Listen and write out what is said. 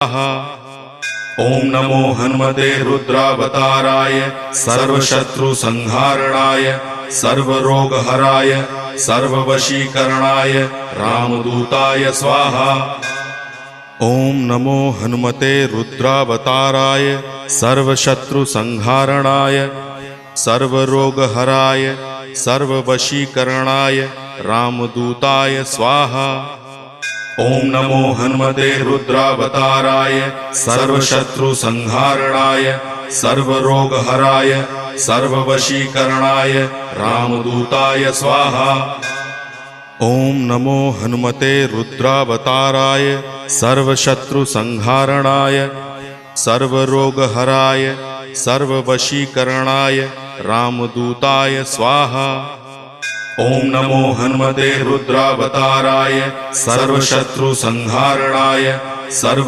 ओम नमो हनुमते रुद्रावताराय सर्वशत्रुसंहारणाय सर्वरोगहराय सर्ववशीकरणाय रामदूताय स्वाहा। ओम नमो हनुमते रुद्रावताराय सर्वशत्रुसंहारणाय सर्वरोगहराय सर्ववशीकरणाय रामदूताय स्वाहा। ओम नमो हनुमते रुद्रावताराय सर्वशत्रुसंहारणाय सर्वरोगहराय सर्ववशीकरणाय रामदूताय स्वाहा। ओम नमो हनुमते रुद्रावताराय सर्वशत्रुसंहारणाय सर्वरोगहराय सर्ववशीकरणाय रामदूताय स्वाहा। ओम नमो हनुमते रुद्रावताराय सर्वशत्रुसंहारणाय सर्व